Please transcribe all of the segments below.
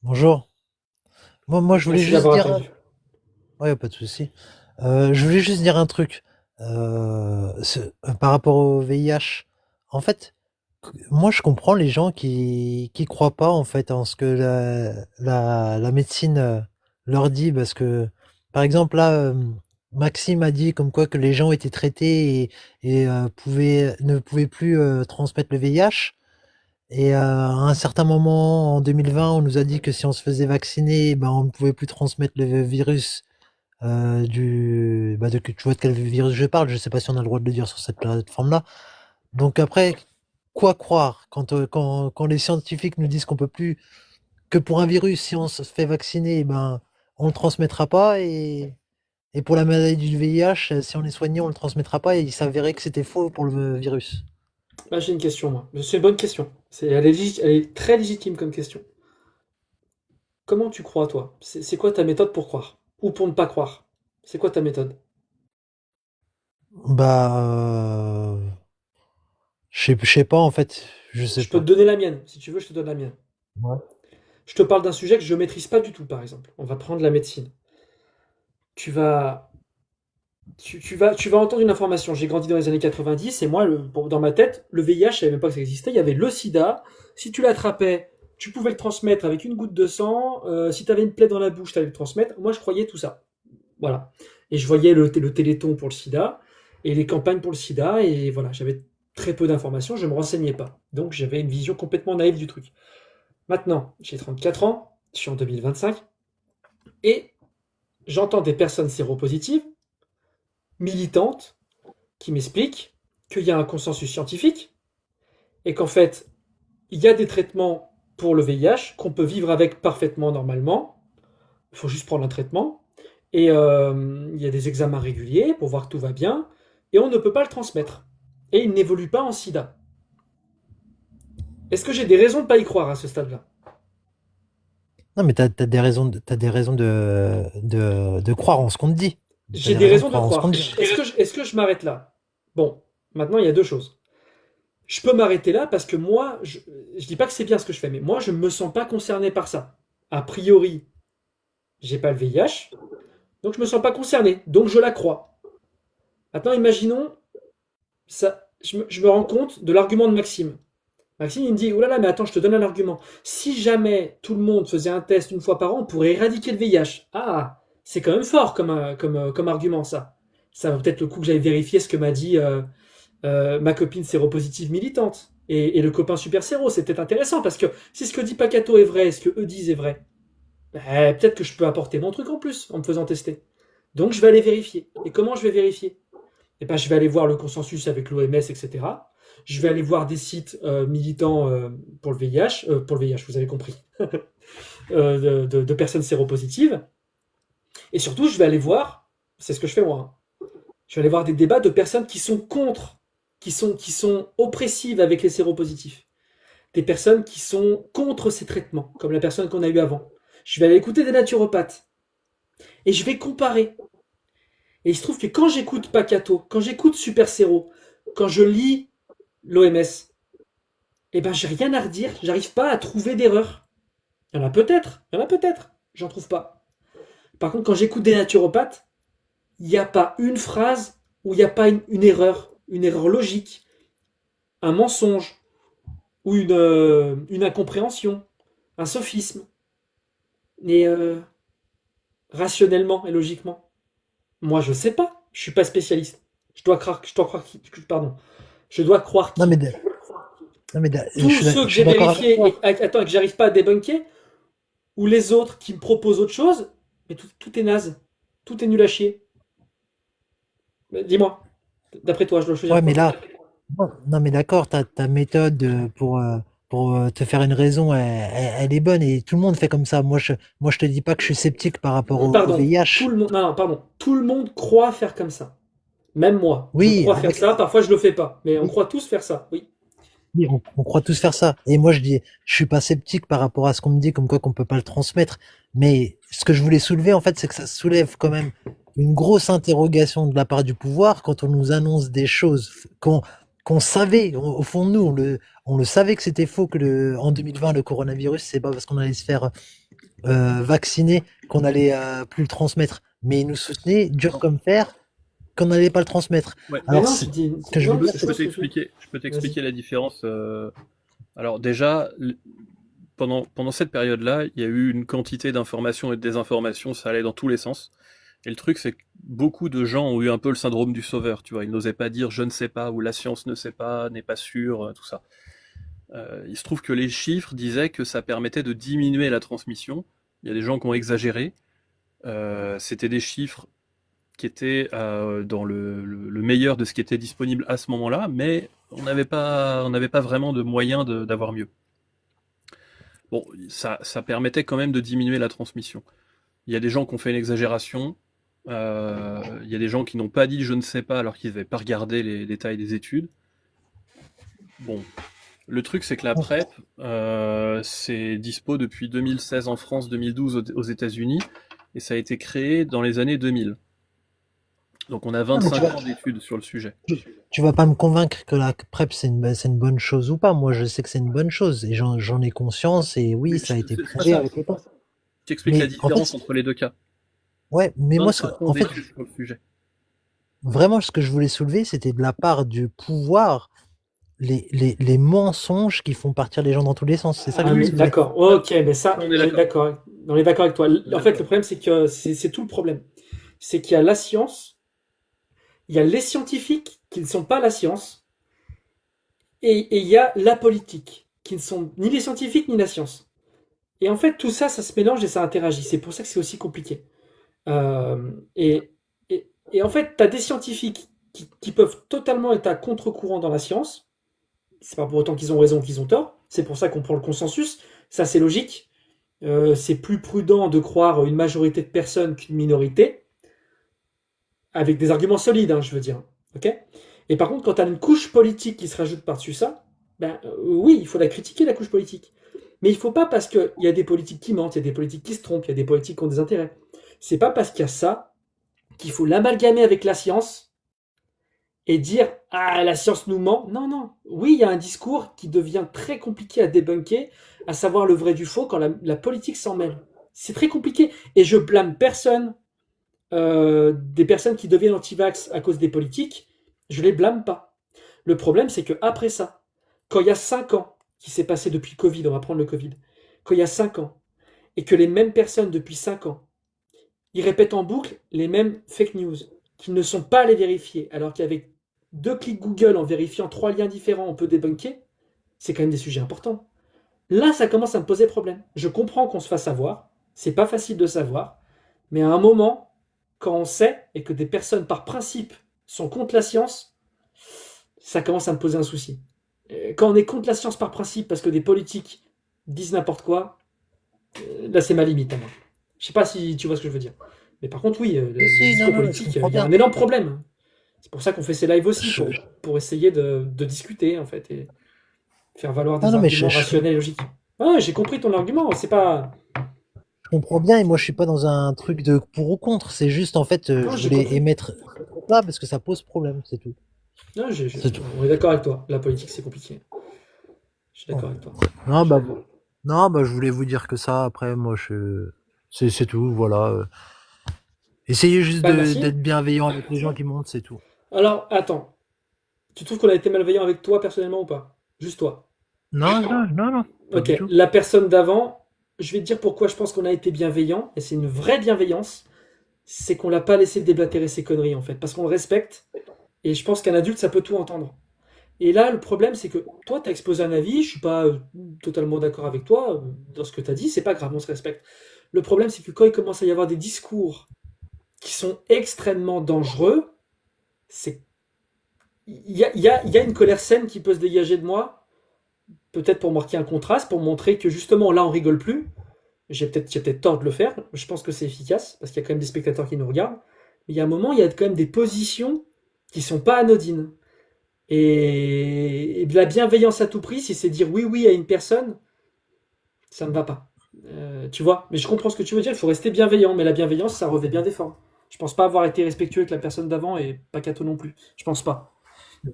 Bonjour. Moi, je voulais Merci juste d'avoir dire. attendu. Ouais, pas de souci. Je voulais juste dire un truc. Par rapport au VIH. En fait, moi, je comprends les gens qui croient pas en fait en ce que la médecine leur dit, parce que, par exemple, là, Maxime a dit comme quoi que les gens étaient traités et ne pouvaient plus transmettre le VIH. Et à un certain moment, en 2020, on nous a dit que si on se faisait vacciner, ben, on ne pouvait plus transmettre le virus tu vois de quel virus je parle, je sais pas si on a le droit de le dire sur cette plateforme-là. Donc après, quoi croire quand les scientifiques nous disent qu'on peut plus, que pour un virus, si on se fait vacciner, ben, on le transmettra pas, et pour la maladie du VIH, si on est soigné, on le transmettra pas, et il s'avérait que c'était faux pour le virus. Là, j'ai une question, moi. C'est une bonne question. Elle est très légitime comme question. Comment tu crois, toi? C'est quoi ta méthode pour croire? Ou pour ne pas croire? C'est quoi ta méthode? Bah, je sais pas en fait, je sais Je peux te pas. donner la mienne. Si tu veux, je te donne la mienne. Ouais. Je te parle d'un sujet que je maîtrise pas du tout, par exemple. On va prendre la médecine. Tu vas, tu vas entendre une information. J'ai grandi dans les années 90 et moi, dans ma tête, le VIH, je savais même pas que ça existait. Il y avait le sida. Si tu l'attrapais, tu pouvais le transmettre avec une goutte de sang. Si tu avais une plaie dans la bouche, tu allais le transmettre. Moi, je croyais tout ça. Voilà. Et je voyais le téléthon pour le sida et les campagnes pour le sida. Et voilà, j'avais très peu d'informations, je ne me renseignais pas. Donc j'avais une vision complètement naïve du truc. Maintenant, j'ai 34 ans, je suis en 2025, et j'entends des personnes séropositives, militantes, qui m'expliquent qu'il y a un consensus scientifique et qu'en fait, il y a des traitements pour le VIH qu'on peut vivre avec parfaitement normalement. Il faut juste prendre un traitement. Et il y a des examens réguliers pour voir que tout va bien. Et on ne peut pas le transmettre. Et il n'évolue pas en sida. Est-ce que j'ai des raisons de ne pas y croire à ce stade-là? Non, mais t'as des raisons de croire en ce qu'on te dit. T'as J'ai des des raisons de raisons de croire en ce qu'on te croire. dit. Est-ce que je m'arrête là? Bon, maintenant il y a deux choses. Je peux m'arrêter là parce que moi, je dis pas que c'est bien ce que je fais, mais moi je ne me sens pas concerné par ça. A priori, j'ai pas le VIH, donc je me sens pas concerné, donc je la crois. Maintenant, imaginons, ça, je me rends compte de l'argument de Maxime. Maxime, il me dit, oh là là, mais attends, je te donne un argument. Si jamais tout le monde faisait un test une fois par an, on pourrait éradiquer le VIH. Ah, c'est quand même fort comme argument, ça. Ça va peut-être le coup que j'aille vérifier ce que m'a dit ma copine séropositive militante et le copain super séro. C'est peut-être intéressant parce que si ce que dit Pacato est vrai et ce que eux disent est vrai, peut-être que je peux apporter mon truc en plus en me faisant tester. Donc je vais aller vérifier. Et comment je vais vérifier? Eh ben, je vais aller voir le consensus avec l'OMS, etc. Je vais aller voir des sites militants pour le VIH, vous avez compris, de personnes séropositives. Et surtout, je vais aller voir, c'est ce que je fais moi, hein, je vais aller voir des débats de personnes qui sont contre, qui sont oppressives avec les séropositifs. Des personnes qui sont contre ces traitements, comme la personne qu'on a eue avant. Je vais aller écouter des naturopathes. Et je vais comparer. Et il se trouve que quand j'écoute Pacato, quand j'écoute Super Séro, quand je lis l'OMS, eh ben j'ai rien à redire, j'arrive pas à trouver d'erreur. Il y en a peut-être, j'en trouve pas. Par contre, quand j'écoute des naturopathes, il n'y a pas une phrase où il n'y a pas une erreur logique, un mensonge, ou une incompréhension, un sophisme, mais rationnellement et logiquement. Moi, je sais pas, je suis pas spécialiste. Je dois croire qui, pardon, je dois croire Non, qui? je Tous ceux que je j'ai suis d'accord avec vérifiés toi. attends, et que j'arrive pas à débunker, ou les autres qui me proposent autre chose, mais tout est naze, tout est nul à chier. Dis-moi, d'après toi, je dois choisir Ouais, mais quoi? là, non, non, mais d'accord, ta méthode pour te faire une raison, elle est bonne, et tout le monde fait comme ça. Moi, je te dis pas que je suis sceptique par rapport au Pardon, tout VIH. le monde, non, non, pardon, tout le monde croit faire comme ça. Même moi, je Oui, crois faire ça, parfois je le fais pas, mais on oui, croit tous faire ça, oui. oui, on croit tous faire ça. Et moi, je suis pas sceptique par rapport à ce qu'on me dit, comme quoi qu'on peut pas le transmettre. Mais ce que je voulais soulever, en fait, c'est que ça soulève quand même une grosse interrogation de la part du pouvoir quand on nous annonce des choses qu'on savait, au fond de nous, on le savait que c'était faux, que en 2020, le coronavirus, c'est pas parce qu'on allait se faire vaccinés qu'on allait plus le transmettre. Mais ils nous soutenaient dur comme fer qu'on n'allait pas le transmettre. Ouais, Mais Alors, non, ce que je veux non, dire, c'est je c'est pas peux ce que je veux. Vas-y. t'expliquer la différence. Alors déjà, pendant cette période-là, il y a eu une quantité d'informations et de désinformations, ça allait dans tous les sens. Et le truc, c'est que beaucoup de gens ont eu un peu le syndrome du sauveur, tu vois. Ils n'osaient pas dire je ne sais pas ou la science ne sait pas, n'est pas sûr, tout ça. Il se trouve que les chiffres disaient que ça permettait de diminuer la transmission. Il y a des gens qui ont exagéré. C'était des chiffres qui étaient dans le meilleur de ce qui était disponible à ce moment-là, mais on n'avait pas vraiment de moyens d'avoir mieux. Bon, ça permettait quand même de diminuer la transmission. Il y a des gens qui ont fait une exagération. Il y a des gens qui n'ont pas dit je ne sais pas alors qu'ils n'avaient pas regardé les détails des études. Bon, le truc c'est que la PrEP, c'est dispo depuis 2016 en France, 2012 aux États-Unis, et ça a été créé dans les années 2000. Donc on a non, mais 25 ans d'études sur le sujet. tu vas pas me convaincre que la PrEP c'est une bonne chose ou pas. Moi, je sais que c'est une bonne chose et j'en ai conscience et oui, Mais ça a été c'est pas prouvé ça. avec le temps. Tu expliques la Mais en différence fait, entre les deux cas. ouais, mais moi, 25 ans en fait, d'études sur le sujet. vraiment, ce que je voulais soulever, c'était de la part du pouvoir, les mensonges qui font partir les gens dans tous les sens. C'est ça que Ah, je voulais mais soulever. d'accord. Ok, mais Ça, ça, on est on est d'accord. d'accord. On est d'accord avec toi. On est En fait, le d'accord. problème, c'est que c'est tout le problème. C'est qu'il y a la science, il y a les scientifiques qui ne sont pas la science, et il y a la politique, qui ne sont ni les scientifiques ni la science. Et en fait, tout ça, ça se mélange et ça interagit. C'est pour ça que c'est aussi compliqué. Euh, et, et en fait, tu as des scientifiques qui peuvent totalement être à contre-courant dans la science. C'est pas pour autant qu'ils ont raison ou qu'ils ont tort. C'est pour ça qu'on prend le consensus. Ça, c'est logique. C'est plus prudent de croire une majorité de personnes qu'une minorité, avec des arguments solides, hein, je veux dire. Ok. Et par contre, quand tu as une couche politique qui se rajoute par-dessus ça, ben oui, il faut la critiquer, la couche politique. Mais il faut pas parce qu'il y a des politiques qui mentent, il y a des politiques qui se trompent, il y a des politiques qui ont des intérêts. C'est pas parce qu'il y a ça qu'il faut l'amalgamer avec la science et dire ah la science nous ment. Non, non. Oui, il y a un discours qui devient très compliqué à débunker, à savoir le vrai du faux quand la politique s'en mêle. C'est très compliqué et je blâme personne des personnes qui deviennent anti-vax à cause des politiques. Je les blâme pas. Le problème c'est que après ça, quand il y a 5 ans qui s'est passé depuis le Covid, on va prendre le Covid, quand il y a 5 ans et que les mêmes personnes depuis 5 ans ils répètent en boucle les mêmes fake news qui ne sont pas allés vérifier, alors qu'avec 2 clics Google en vérifiant 3 liens différents, on peut débunker, c'est quand même des sujets importants. Là, ça commence à me poser problème. Je comprends qu'on se fasse avoir, c'est pas facile de savoir, mais à un moment, quand on sait et que des personnes par principe sont contre la science, ça commence à me poser un souci. Quand on est contre la science par principe parce que des politiques disent n'importe quoi, là c'est ma limite à moi. Je sais pas si tu vois ce que je veux dire. Mais par contre, oui, Si, le si, non, discours non, je politique, comprends il y a bien. un énorme problème. C'est pour ça qu'on fait ces lives aussi, Je, pour essayer de discuter, en fait, et faire valoir non, des non, mais arguments rationnels et logiques. Ah, j'ai compris ton argument, c'est pas... je comprends bien et moi, je suis pas dans un truc de pour ou contre. C'est juste, en fait, Non, je j'ai voulais compris. émettre là parce que ça pose problème, c'est tout. Non, C'est tout. on est d'accord avec toi. La politique, c'est compliqué. Je suis Ouais. d'accord avec toi. Non, Je suis bah, d'accord. non, bah, je voulais vous dire que ça. Après, moi, c'est tout. Voilà. Essayez juste Bah, merci. d'être bienveillant avec les gens qui montent, c'est tout. Alors, attends. Tu trouves qu'on a été malveillant avec toi, personnellement, ou pas? Juste toi. Non, non, non, non, pas du Ok, tout. la personne d'avant, je vais te dire pourquoi je pense qu'on a été bienveillant, et c'est une vraie bienveillance, c'est qu'on l'a pas laissé déblatérer ses conneries, en fait, parce qu'on le respecte, et je pense qu'un adulte, ça peut tout entendre. Et là, le problème, c'est que toi, tu as exposé un avis, je suis pas totalement d'accord avec toi dans ce que tu as dit, c'est pas grave, on se respecte. Le problème, c'est que quand il commence à y avoir des discours qui sont extrêmement dangereux, c'est il y a une colère saine qui peut se dégager de moi, peut-être pour marquer un contraste, pour montrer que justement là, on rigole plus. J'ai peut-être tort de le faire, je pense que c'est efficace, parce qu'il y a quand même des spectateurs qui nous regardent. Mais il y a un moment, il y a quand même des positions qui sont pas anodines. Et de la bienveillance à tout prix, si c'est dire oui, oui à une personne, ça me va pas. Tu vois, mais je comprends ce que tu veux dire, il faut rester bienveillant, mais la bienveillance, ça revêt bien des formes. Je pense pas avoir été respectueux avec la personne d'avant et pas Cato non plus. Je pense pas.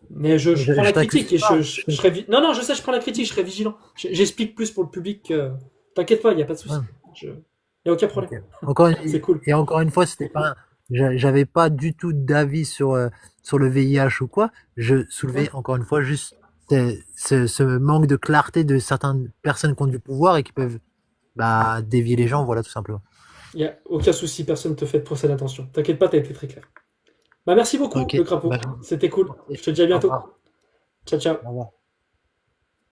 Mais je prends la Je t'accuse critique et pas. je serai non non je sais je prends la critique je serai vigilant. J'explique plus pour le public. T'inquiète pas il y a pas de Ouais. souci. Je... Il n'y a aucun Ok. problème. C'est Encore cool. et encore une fois, c'était pas, j'avais pas du tout d'avis sur le VIH ou quoi. Je Ouais. soulevais encore une fois juste ce manque de clarté de certaines personnes qui ont du pouvoir et qui peuvent bah, dévier les gens, voilà tout simplement. Il n'y a aucun souci, personne ne te fait de procès d'intention. T'inquiète pas, t'as été très clair. Bah, merci beaucoup, Ok, le bah, crapaud. C'était cool. merci. Je te dis à Au bientôt. revoir. Ciao, ciao. Au revoir.